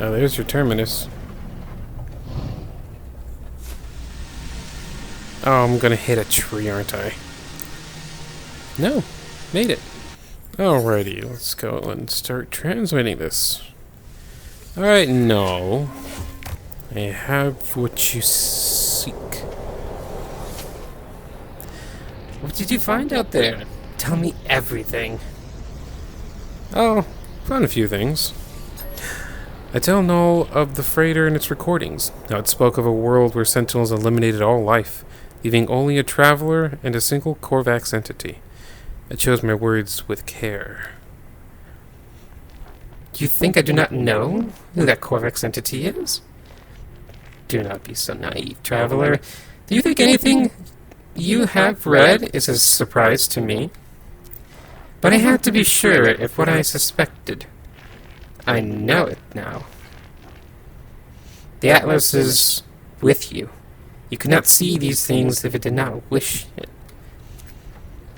Oh, there's your terminus. Oh, I'm gonna hit a tree, aren't I? No, made it. Alrighty, let's go and start transmitting this. Alright, no. I have what you seek. What did you find out there? Tell me everything. Oh, found a few things. I tell know of the freighter and its recordings. How it spoke of a world where Sentinels eliminated all life, leaving only a traveler and a single Korvax entity. I chose my words with care. You think I do not know who that Korvax entity is? Do not be so naive, traveler. Do you think anything you have read is a surprise to me? But I had to be sure if what I suspected. I know it now. The Atlas is with you. You could not see these things if it did not wish it.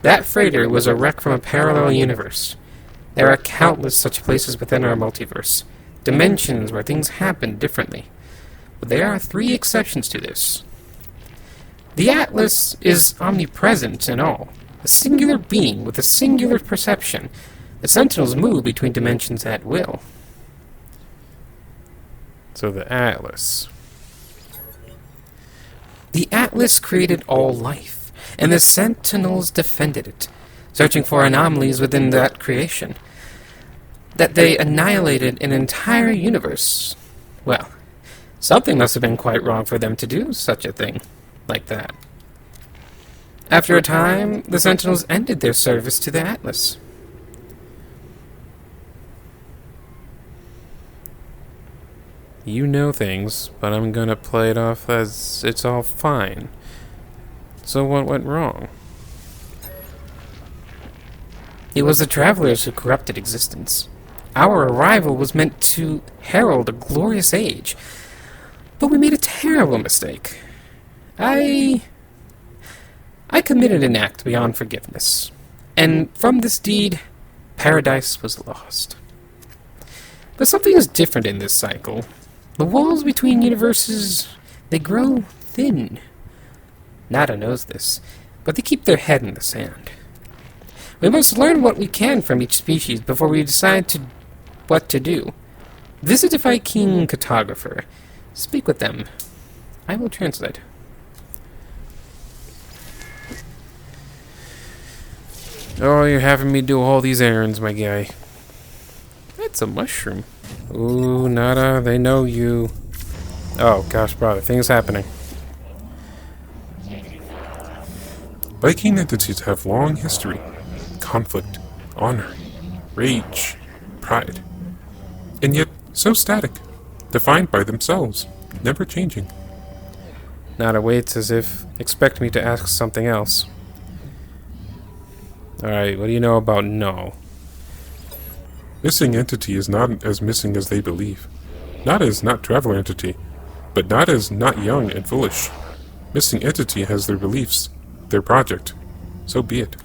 That freighter was a wreck from a parallel universe. There are countless such places within our multiverse, dimensions where things happen differently. But there are 3 exceptions to this. The Atlas is omnipresent in all, a singular being with a singular perception. The Sentinels move between dimensions at will. So the Atlas. The Atlas created all life, and the Sentinels defended it, searching for anomalies within that creation. That they annihilated an entire universe. Well, something must have been quite wrong for them to do such a thing like that. After a time, the Sentinels ended their service to the Atlas. You know things, but I'm gonna play it off as it's all fine. So what went wrong? It was the travelers who corrupted existence. Our arrival was meant to herald a glorious age. But we made a terrible mistake. I committed an act beyond forgiveness. And from this deed, paradise was lost. But something is different in this cycle. The walls between universes, they grow thin. Nada knows this, but they keep their head in the sand. We must learn what we can from each species before we decide what to do. Visit a Viking cartographer. Speak with them. I will translate. Oh, you're having me do all these errands, my guy. That's a mushroom. Ooh, Nada, they know you. Oh, gosh, brother, things happening. Viking entities have long history. Conflict, honor, rage, pride. And yet, so static. Defined by themselves, never changing. Nada waits as if expect me to ask something else. Alright, what do you know about No? Missing entity is not as missing as they believe. Nada is not traveler entity, but Nada is not young and foolish. Missing entity has their beliefs, their project. So be it.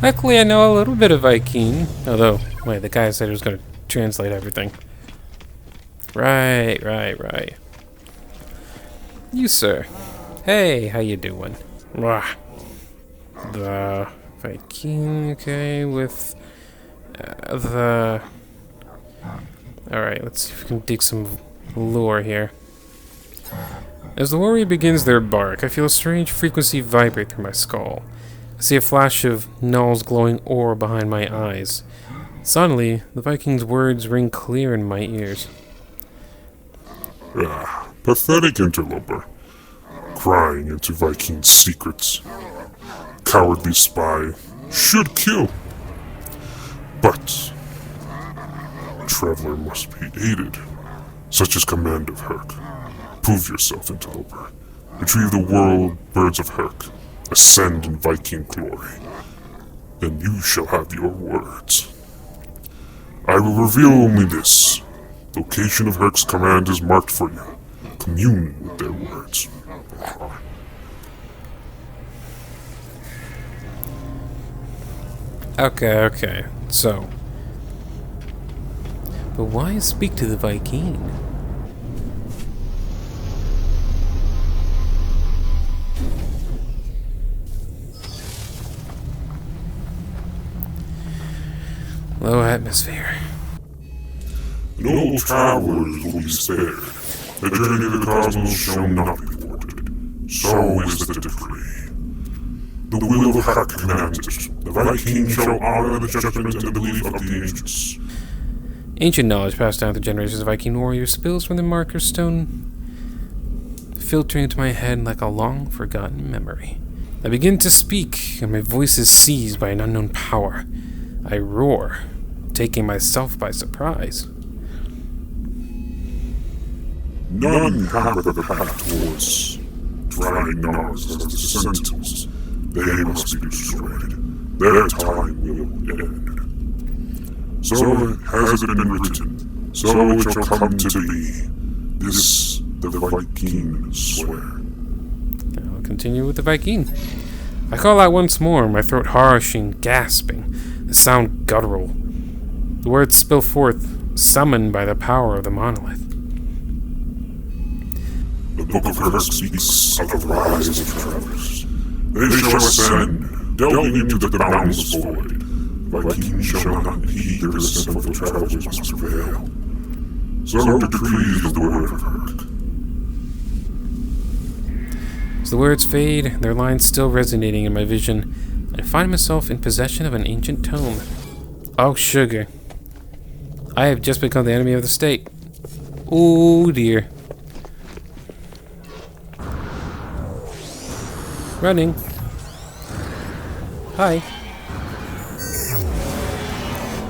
Luckily, I know a little bit of Viking. Although, wait, the guy said he was going to translate everything. Right. You, sir. Hey, how you doing? Rah. The Viking, okay, with the... Alright, let's see if we can dig some lore here. As the warrior begins their bark, I feel a strange frequency vibrate through my skull. I see a flash of Null's glowing ore behind my eyes. Suddenly, the Viking's words ring clear in my ears. Pathetic interloper, prying into Viking secrets. Cowardly spy, should kill. But traveler must be aided, such as command of Herc. Prove yourself, interloper. Retrieve the world birds of Herc. Ascend in Viking glory. Then you shall have your words. I will reveal only this. Location of Herc's command is marked for you. Commune with their words. Okay. So. But why speak to the Viking? Low atmosphere. No travelers will be spared. The journey of the cosmos shall not be thwarted. So is the decree. The will of Hak commands it. The Viking shall honor the judgment and the belief of the ancients. Ancient knowledge passed down through generations of Viking warriors spills from the marker stone, filtering into my head like a long-forgotten memory. I begin to speak, and my voice is seized by an unknown power. I roar, taking myself by surprise. None have the path towards drying Nars as the Sentinels. They must be destroyed. Their time will end. So has it been written, so it shall come to be. This the Viking swear. I'll continue with the Viking. I call out once more, my throat harsh and gasping, the sound guttural. The words spill forth, summoned by the power of the monolith. The Book of Herc speaks of the rise of travelers. They shall ascend, delving into the boundless void. The Viking shall not heed their ascent, for the travelers must prevail. So decrees the word of Herc. As the words fade, their lines still resonating in my vision, I find myself in possession of an ancient tome. Oh, sugar. I have just become the enemy of the state. Oh, dear. Running. Hi.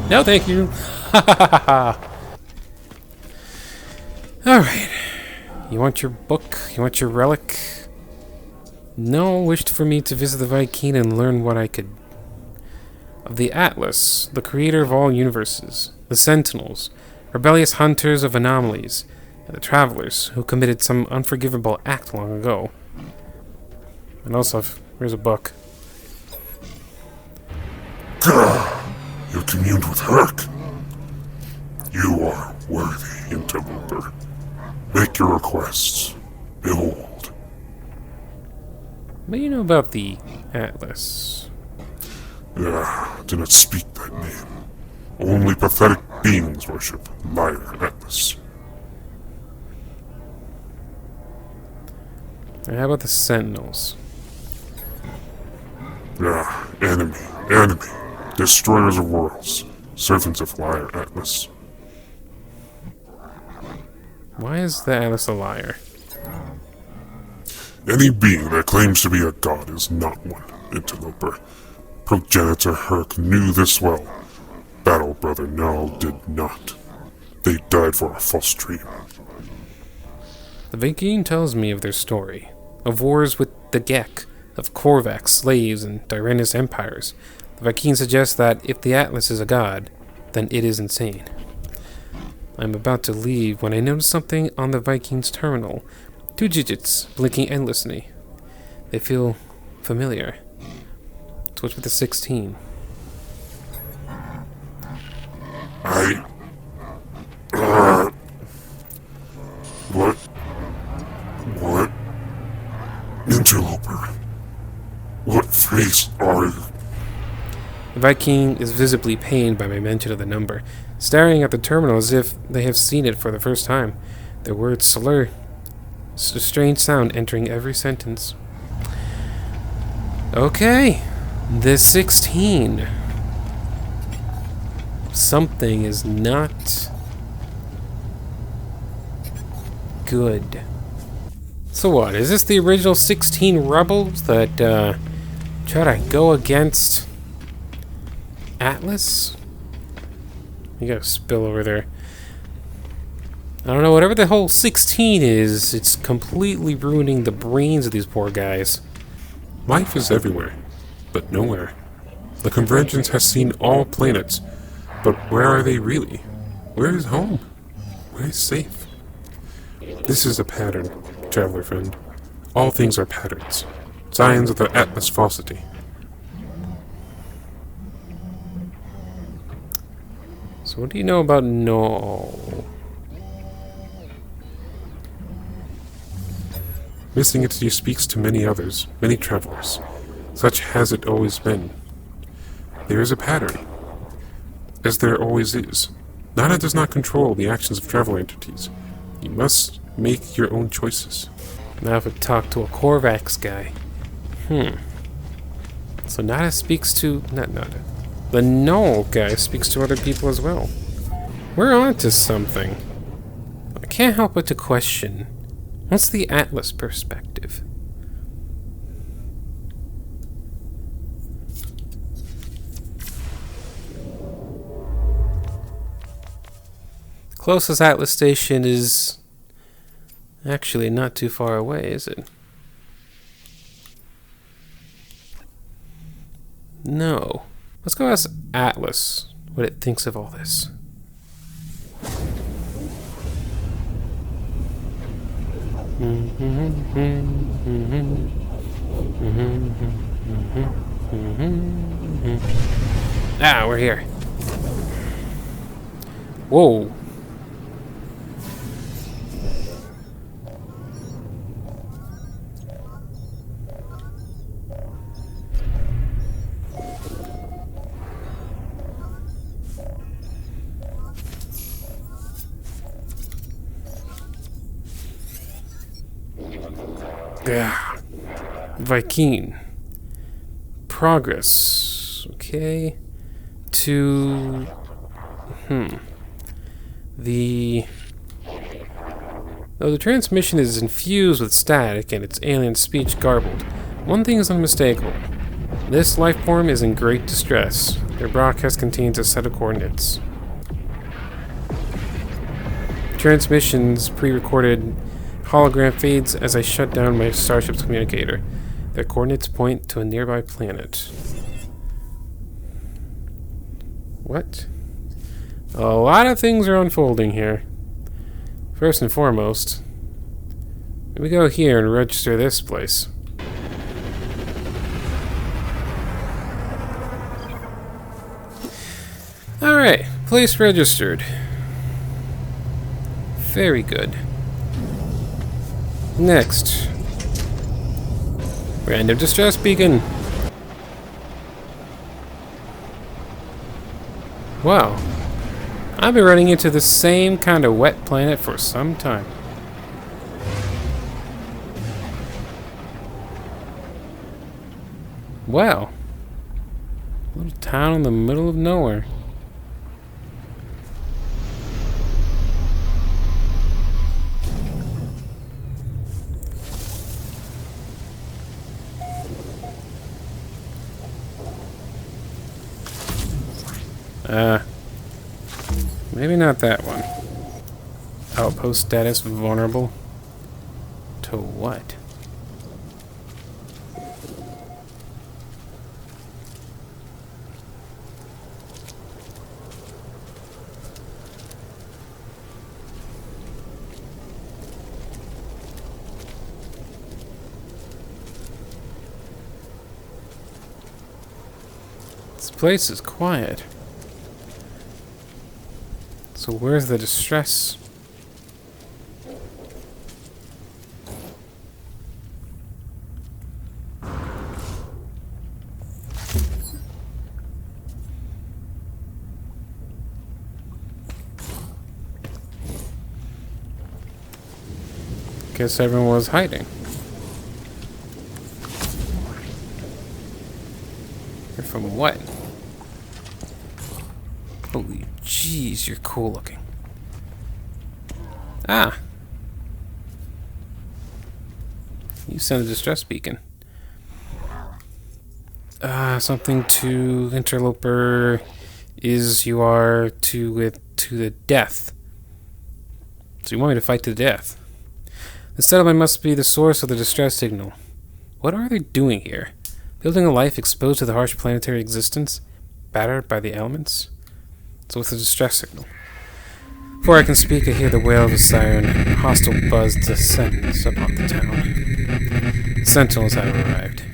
No, thank you. Alright. You want your book? You want your relic? No one wished for me to visit the Viking and learn what I could. Of the Atlas, the creator of all universes, the Sentinels, rebellious hunters of anomalies, and the Travelers who committed some unforgivable act long ago. And also, here's a book. You communed with Herc. You are worthy, interloper. Make your requests. Behold. What do you know about the Atlas? Do not speak that name. Only pathetic beings worship Liar Atlas. And how about the Sentinels? Enemy. Destroyers of worlds. Servants of Liar Atlas. Why is the Atlas a liar? Any being that claims to be a god is not one, interloper. Progenitor Herc knew this well. Battle Brother Null did not. They died for a false dream. The Viking tells me of their story, of wars with the Gek, of Korvax, slaves, and tyrannous empires. The Viking suggests that if the Atlas is a god, then it is insane. I'm about to leave when I notice something on the Viking's terminal. 2 digits, blinking endlessly. They feel familiar. So what's with the 16? What? Interloper. What face are you? The Viking is visibly pained by my mention of the number, staring at the terminal as if they have seen it for the first time. Their words slur, a strange sound entering every sentence. Okay, the 16. Something is not good. So what, is this the original 16 rebels that try to go against Atlas? You got a spill over there. I don't know, whatever the whole 16 is, it's completely ruining the brains of these poor guys. Life is everywhere, but nowhere. The Convergence has seen all planets, but where are they really? Where is home? but it's safe. This is a pattern, traveler friend. All things are patterns. Signs of the Atlas falsity. So what do you know about no? Missing entity speaks to many others, many travelers. Such has it always been. There is a pattern, as there always is. Nana does not control the actions of traveler entities. You must make your own choices. Now if we talk to a Korvax guy. So Nada speaks to... not Nada. The Null guy speaks to other people as well. We're on to something. I can't help but to question. What's the Atlas perspective? Closest Atlas station is actually not too far away, is it? No. Let's go ask Atlas what it thinks of all this. Ah, we're here. Whoa. Viking. Progress. Okay. To... Though the transmission is infused with static and its alien speech garbled, one thing is unmistakable. This life form is in great distress. Their broadcast contains a set of coordinates. Transmission's pre-recorded hologram fades as I shut down my starship's communicator. Their coordinates point to a nearby planet. What? A lot of things are unfolding here. First and foremost, we go here and register this place. Alright, place registered. Very good. Next. Random distress beacon. Wow. I've been running into the same kind of wet planet for some time. Wow. Little town in the middle of nowhere. Maybe not that one. Outpost status vulnerable. To what? This place is quiet. So where's the distress? Guess everyone was hiding. You're from what? Holy jeez, you're cool looking. Ah. You sent a distress beacon. Something to interloper is you are to the death. So you want me to fight to the death. The settlement must be the source of the distress signal. What are they doing here? Building a life exposed to the harsh planetary existence? Battered by the elements? So what's the distress signal? Before I can speak, I hear the wail of a siren. A hostile buzz descends upon the town. Sentinels have arrived.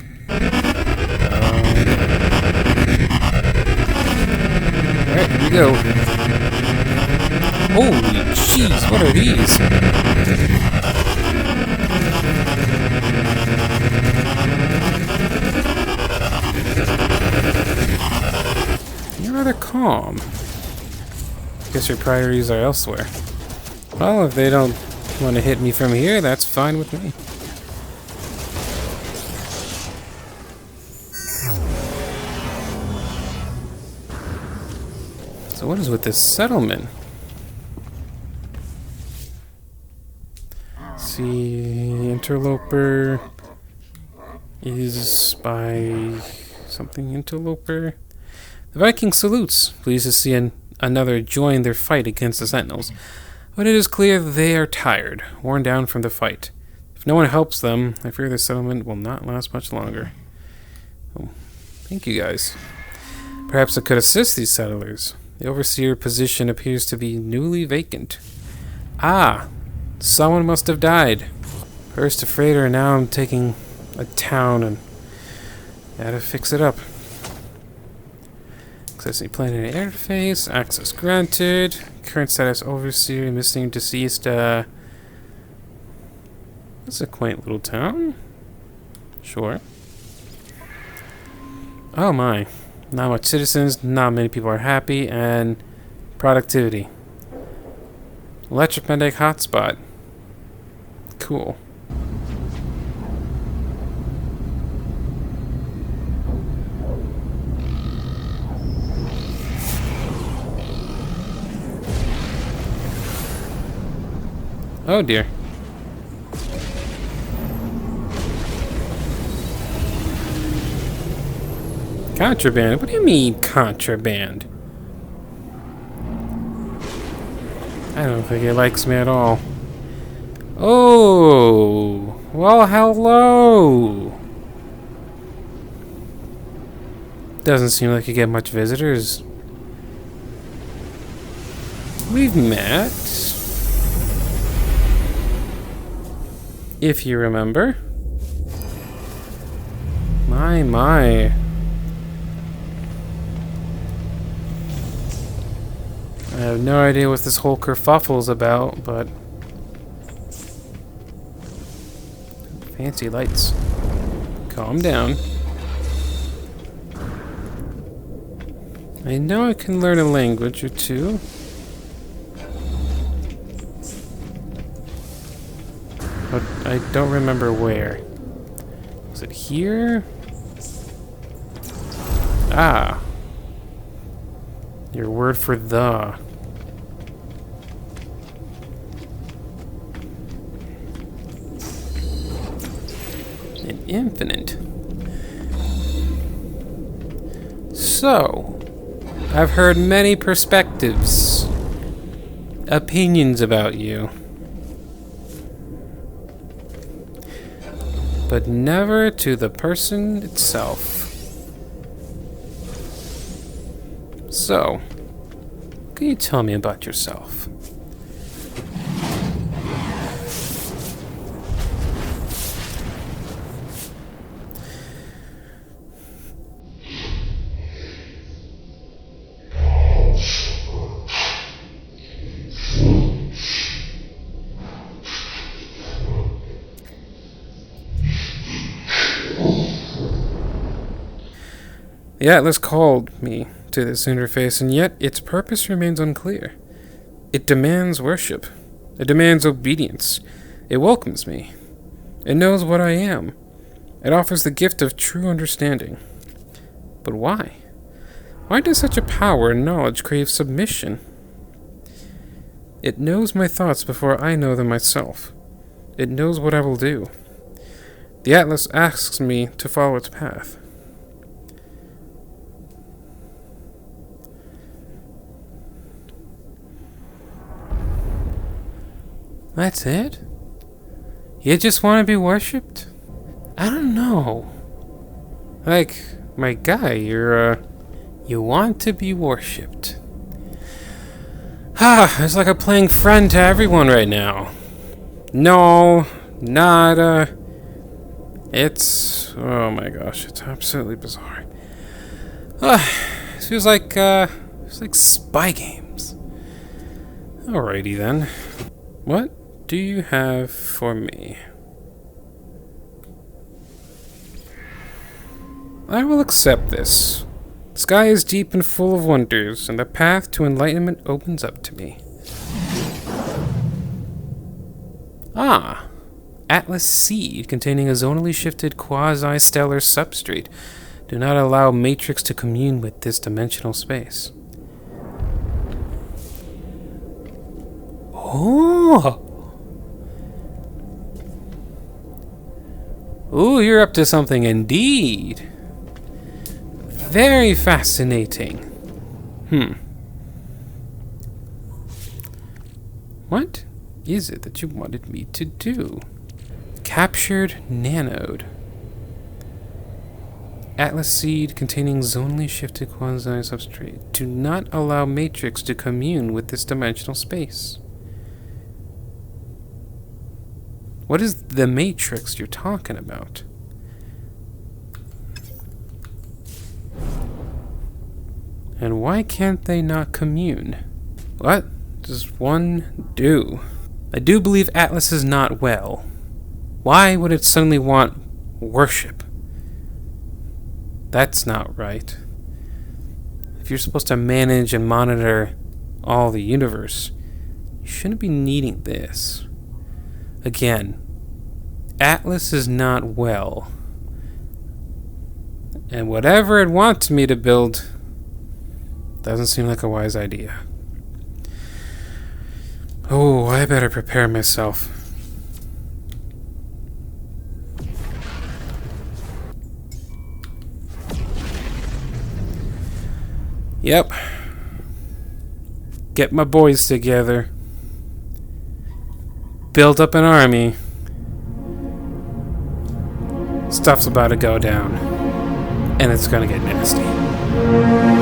Alright, here we go. Holy jeez, what are these? You're rather calm. Guess your priorities are elsewhere. Well, if they don't want to hit me from here, that's fine with me. So what is with this settlement? See, interloper is by something interloper. The Viking salutes, pleased to see another join their fight against the Sentinels. But it is clear they are tired, worn down from the fight. If no one helps them, I fear the settlement will not last much longer. Oh, thank you guys. Perhaps I could assist these settlers. The overseer position appears to be newly vacant. Ah, someone must have died. First a freighter, now I'm taking a town and gotta fix it up. Accessing planetary interface, access granted. Current status overseer, missing deceased, That's a quaint little town. Sure. Oh my. Not much citizens, not many people are happy, and productivity. Electromagnetic hotspot. Cool. Oh dear. Contraband? What do you mean, contraband? I don't think he likes me at all. Oh! Well, hello! Doesn't seem like you get much visitors. We've met. If you remember. My. I have no idea what this whole kerfuffle is about, but... Fancy lights. Calm down. I know I can learn a language or two. But I don't remember where. Is it here? Ah. Your word for the. An infinite. So, I've heard many perspectives, opinions about you. But never to the person itself. So, what can you tell me about yourself? The Atlas called me to this interface, and yet its purpose remains unclear. It demands worship. It demands obedience. It welcomes me. It knows what I am. It offers the gift of true understanding. But why? Why does such a power and knowledge crave submission? It knows my thoughts before I know them myself. It knows what I will do. The Atlas asks me to follow its path. That's it? You just want to be worshipped? I don't know. Like, my guy, you want to be worshipped. It's like I'm playing friend to everyone right now. No, not, it's... Oh my gosh, it's absolutely bizarre. It feels like spy games. Alrighty then. What do you have for me? I will accept this. The sky is deep and full of wonders, and the path to enlightenment opens up to me. Ah! Atlas seed containing a zonally shifted quasi-stellar substrate. Do not allow matrix to commune with this dimensional space. Oh! Ooh, you're up to something indeed. Very fascinating. What is it that you wanted me to do? Captured nanode. Atlas seed containing zonally shifted quasi-substrate. Do not allow matrix to commune with this dimensional space. What is the matrix you're talking about? And why can't they not commune? What does one do? I do believe Atlas is not well. Why would it suddenly want worship? That's not right. If you're supposed to manage and monitor all the universe, you shouldn't be needing this. Again, Atlas is not well. And whatever it wants me to build doesn't seem like a wise idea. Oh, I better prepare myself. Yep. Get my boys together. Build up an army. Stuff's about to go down. And it's gonna get nasty.